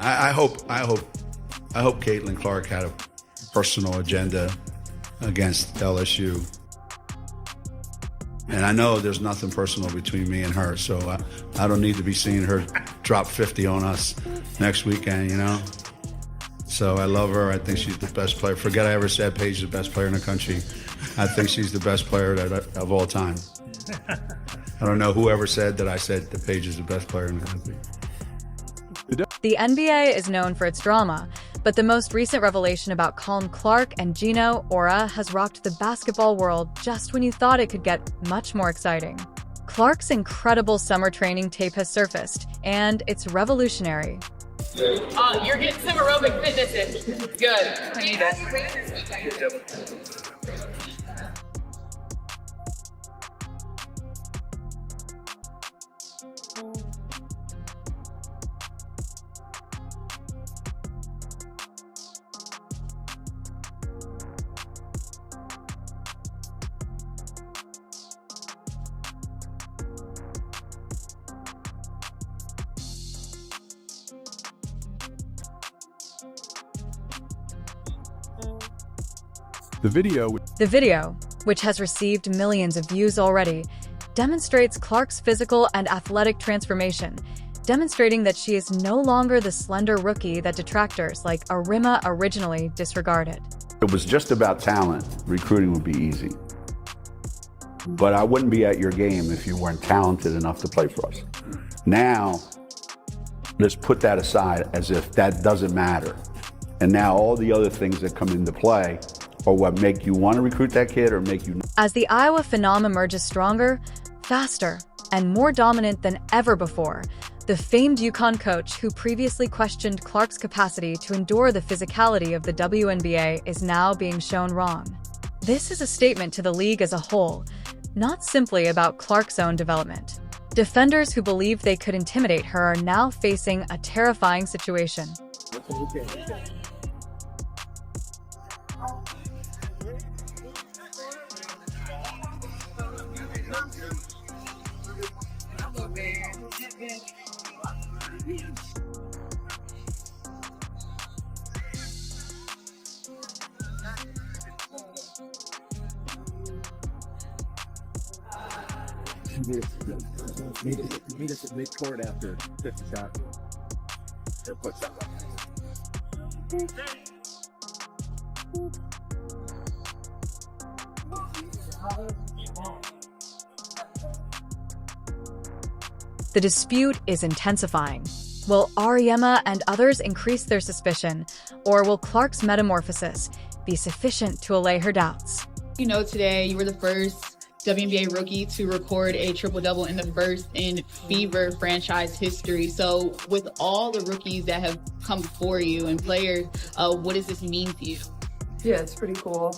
I hope Caitlin Clark had a personal agenda against LSU. And I know there's nothing personal between me and her, so I don't need to be seeing her drop 50 on us next weekend, you know? So I love her. I think she's the best player. Forget I ever said Paige is the best player in the country. I think she's the best player of all time. I don't know whoever said that I said that Paige is the best player in the country. The NBA is known for its drama, but the most recent revelation about Caitlin Clark and Geno Auriemma has rocked the basketball world just when you thought it could get much more exciting. Clark's incredible summer training tape has surfaced, and it's revolutionary. You're getting some aerobic fitness in. Good. I need it. The video, which has received millions of views already, demonstrates Clark's physical and athletic transformation, demonstrating that she is no longer the slender rookie that detractors like Auriemma originally disregarded. If it was just about talent, recruiting would be easy. But I wouldn't be at your game if you weren't talented enough to play for us. Now, let's put that aside as if that doesn't matter. And now all the other things that come into play or what make you want to recruit that kid or make you... As the Iowa Phenom emerges stronger, faster, and more dominant than ever before, the famed UConn coach who previously questioned Clark's capacity to endure the physicality of the WNBA is now being shown wrong. This is a statement to the league as a whole, not simply about Clark's own development. Defenders who believed they could intimidate her are now facing a terrifying situation. Meet us at midcourt after 50 shots. The dispute is intensifying. Will Auriemma and others increase their suspicion, or will Clark's metamorphosis be sufficient to allay her doubts? You know, today you were the first WNBA rookie to record a triple-double in the first in Fever franchise history. So with all the rookies that have come before you and players, what does this mean to you? Yeah, it's pretty cool.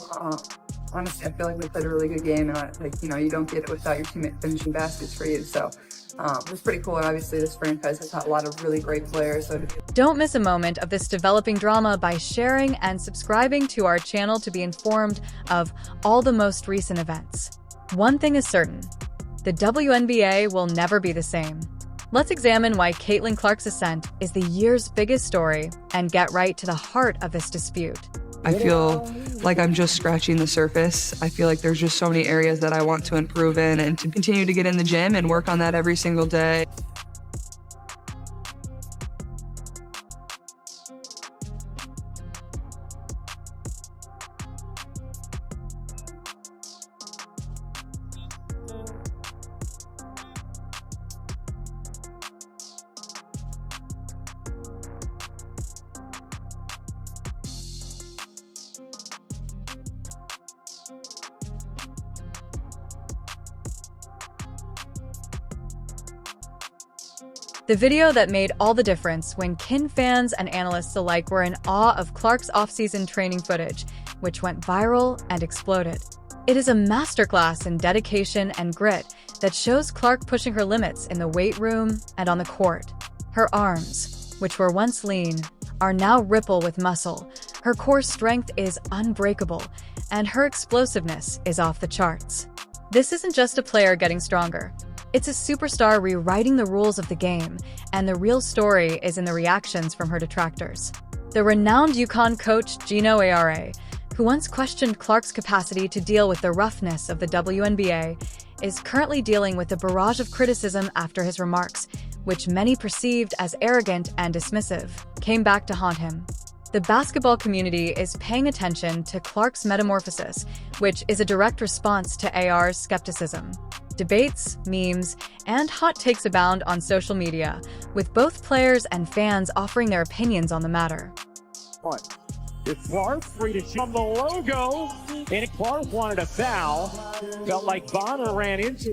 Honestly, I feel like we played a really good game, and you don't get it without your teammate finishing baskets for you. So it's pretty cool, and obviously this franchise has had a lot of really great players. So don't miss a moment of this developing drama by sharing and subscribing to our channel to be informed of all the most recent events. One thing is certain, the WNBA will never be the same. Let's examine why Caitlin Clark's ascent is the year's biggest story and get right to the heart of this dispute. I feel like I'm just scratching the surface. I feel like there's just so many areas that I want to improve in and to continue to get in the gym and work on that every single day. The video that made all the difference when Kin fans and analysts alike were in awe of Clark's off-season training footage, which went viral and exploded. It is a masterclass in dedication and grit that shows Clark pushing her limits in the weight room and on the court. Her arms, which were once lean, are now ripple with muscle. Her core strength is unbreakable, and her explosiveness is off the charts. This isn't just a player getting stronger. It's a superstar rewriting the rules of the game, and the real story is in the reactions from her detractors. The renowned UConn coach Geno Auriemma, who once questioned Clark's capacity to deal with the roughness of the WNBA, is currently dealing with a barrage of criticism after his remarks, which many perceived as arrogant and dismissive, came back to haunt him. The basketball community is paying attention to Clark's metamorphosis, which is a direct response to AR's skepticism. Debates, memes, and hot takes abound on social media, with both players and fans offering their opinions on the matter. It's Clark free to shoot from the logo, and Clark wanted a foul. Felt like Bonner ran into,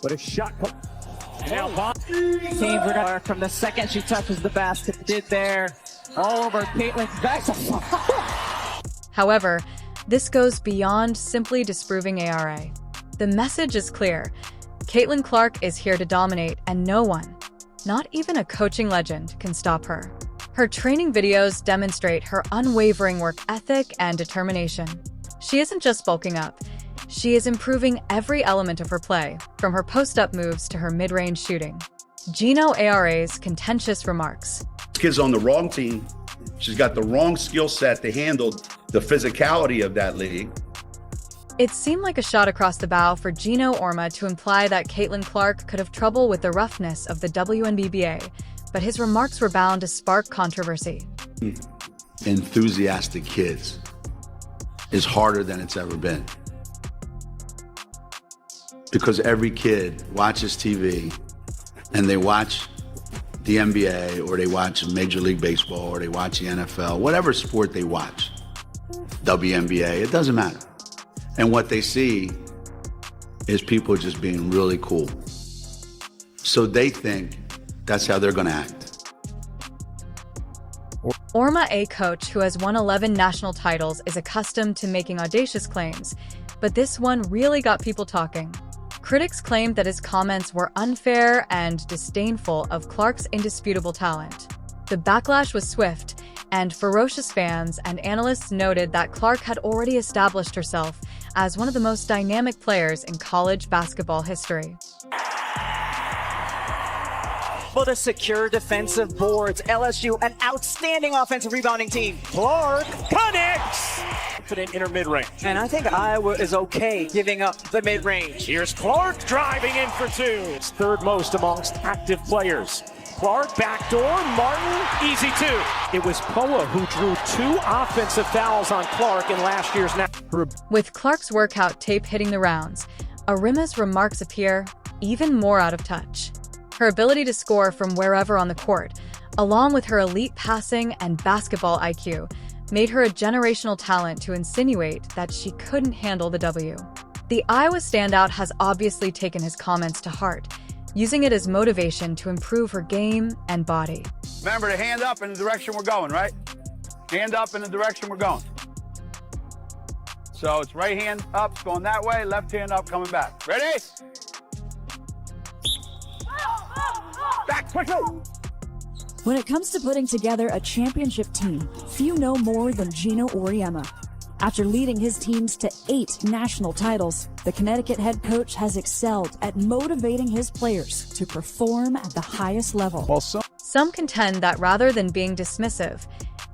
but a shot. Now Bonner from the second she touches the basket, did there all over Caitlin's back. However, this goes beyond simply disproving ARA. The message is clear. Caitlin Clark is here to dominate, and no one, not even a coaching legend, can stop her. Her training videos demonstrate her unwavering work ethic and determination. She isn't just bulking up. She is improving every element of her play, from her post-up moves to her mid-range shooting. Geno Auriemma's contentious remarks. This kid's on the wrong team. She's got the wrong skill set to handle the physicality of that league. It seemed like a shot across the bow for Geno Auriemma to imply that Caitlin Clark could have trouble with the roughness of the WNBA, but his remarks were bound to spark controversy. Enthusiastic kids is harder than it's ever been. Because every kid watches TV and they watch the NBA or they watch Major League Baseball or they watch the NFL, whatever sport they watch, WNBA, it doesn't matter. And what they see is people just being really cool. So they think that's how they're going to act. Auriemma, a coach who has won 11 national titles, is accustomed to making audacious claims, but this one really got people talking. Critics claimed that his comments were unfair and disdainful of Clark's indisputable talent. The backlash was swift, and ferocious fans and analysts noted that Clark had already established herself as one of the most dynamic players in college basketball history. For the secure defensive boards, LSU, an outstanding offensive rebounding team. Clark connects. Confident in her mid-range. And I think Iowa is okay giving up the mid-range. Here's Clark driving in for two. It's third most amongst active players. Clark, backdoor, Martin, easy two. It was Poa who drew 2 offensive fouls on Clark in last year's With Clark's workout tape hitting the rounds, Auriemma's remarks appear even more out of touch. Her ability to score from wherever on the court, along with her elite passing and basketball IQ, made her a generational talent to insinuate that she couldn't handle the W. The Iowa standout has obviously taken his comments to heart, using it as motivation to improve her game and body. Remember to hand up in the direction we're going, right? Hand up in the direction we're going. So it's right hand up, going that way, left hand up, coming back. Ready? Back, quick move. When it comes to putting together a championship team, few know more than Geno Auriemma. After leading his teams to 8 national titles, the Connecticut head coach has excelled at motivating his players to perform at the highest level. Some contend that rather than being dismissive,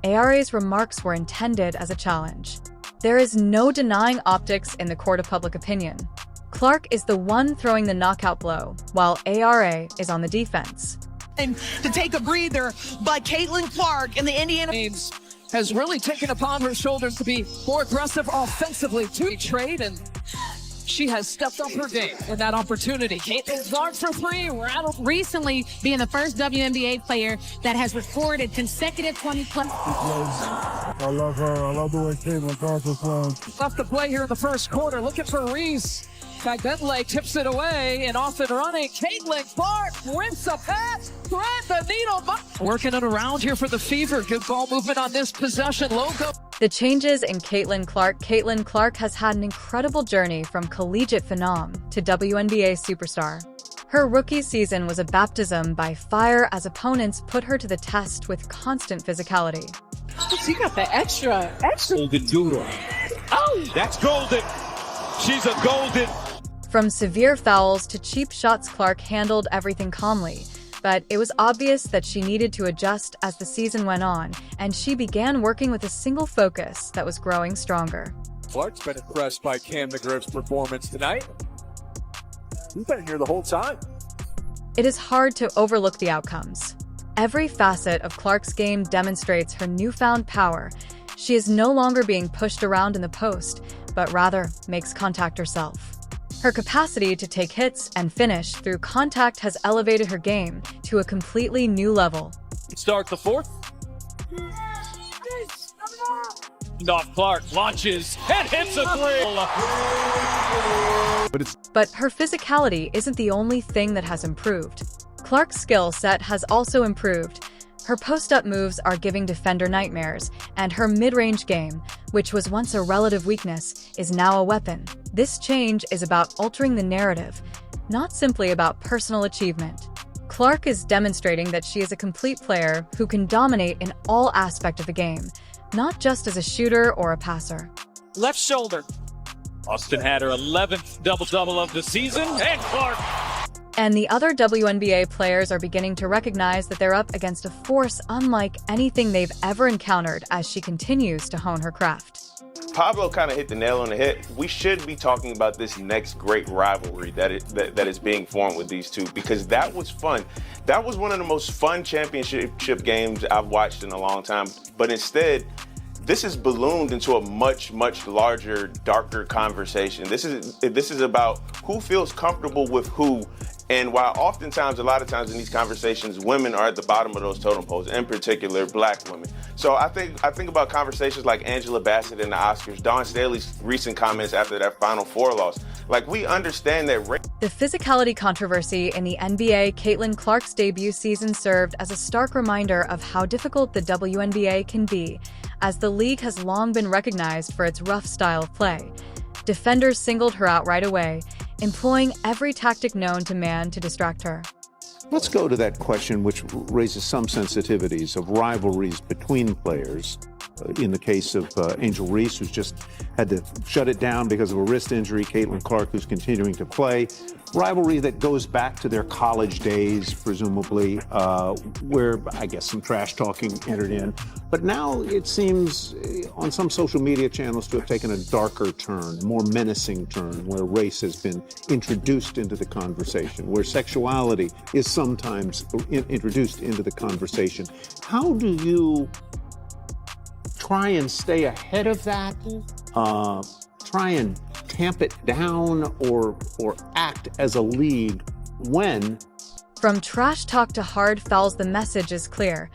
Auriemma's remarks were intended as a challenge. There is no denying optics in the court of public opinion. Clark is the one throwing the knockout blow, while ARA is on the defense. And to take a breather, but Caitlin Clark in the Indiana has really taken upon her shoulders to be more aggressive offensively to trade, and she has stepped up her game in that opportunity. Caitlin Clark for 3, rattled. Recently being the first WNBA player that has recorded consecutive 20-plus. I love her. I love the way Caitlin Clark was playing. Left to play here in the first quarter. Looking for Reese. Bentley tips it away, and off and running. Caitlin Clark wins a pass. Thread the needle. Working it around here for the Fever. Good ball movement on this possession. Logo. The changes in Caitlin Clark has had an incredible journey from collegiate phenom to WNBA superstar. Her rookie season was a baptism by fire as opponents put her to the test with constant physicality. She got the extra. Golden doodle. Oh, that's golden. She's a golden. From severe fouls to cheap shots, Clark handled everything calmly. But it was obvious that she needed to adjust as the season went on, and she began working with a single focus that was growing stronger. Clark's been impressed by Cam McGriff's performance tonight. He's been here the whole time. It is hard to overlook the outcomes. Every facet of Clark's game demonstrates her newfound power. She is no longer being pushed around in the post, but rather makes contact herself. Her capacity to take hits and finish through contact has elevated her game to a completely new level. Start the fourth. Off Clark, launches, and hits a three. But her physicality isn't the only thing that has improved. Clark's skill set has also improved. Her post-up moves are giving defender nightmares, and her mid-range game, which was once a relative weakness, is now a weapon. This change is about altering the narrative, not simply about personal achievement. Clark is demonstrating that she is a complete player who can dominate in all aspects of the game, not just as a shooter or a passer. Left shoulder. Austin had her 11th double-double of the season, and Clark. And the other WNBA players are beginning to recognize that they're up against a force unlike anything they've ever encountered as she continues to hone her craft. Pablo kind of hit the nail on the head. We should be talking about this next great rivalry that is being formed with these two, because that was fun. That was one of the most fun championship games I've watched in a long time. But instead, this is ballooned into a much, much larger, darker conversation. This is about who feels comfortable with who. And while oftentimes, a lot of times in these conversations, women are at the bottom of those totem poles, in particular, black women. So I think about conversations like Angela Bassett in the Oscars, Dawn Staley's recent comments after that Final Four loss. Like, we understand that. The physicality controversy in the NBA, Caitlin Clark's debut season served as a stark reminder of how difficult the WNBA can be, as the league has long been recognized for its rough style of play. Defenders singled her out right away, employing every tactic known to man to distract her. Let's go to that question, which raises some sensitivities of rivalries between players. In the case of Angel Reese, who's just had to shut it down because of a wrist injury, Caitlin Clark, who's continuing to play. Rivalry that goes back to their college days, presumably, where I guess some trash talking entered in. But now it seems on some social media channels to have taken a darker turn, more menacing turn, where race has been introduced into the conversation, where sexuality is sometimes introduced into the conversation. How do you try and stay ahead of that? Try and tamp it down or act as a league when? From trash talk to hard fouls, the message is clear.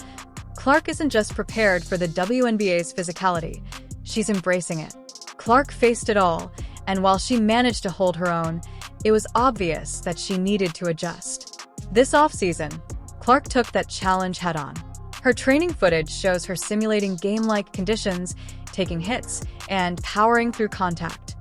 Clark isn't just prepared for the WNBA's physicality, she's embracing it. Clark faced it all, and while she managed to hold her own, it was obvious that she needed to adjust. This offseason, Clark took that challenge head-on. Her training footage shows her simulating game-like conditions, taking hits, and powering through contact.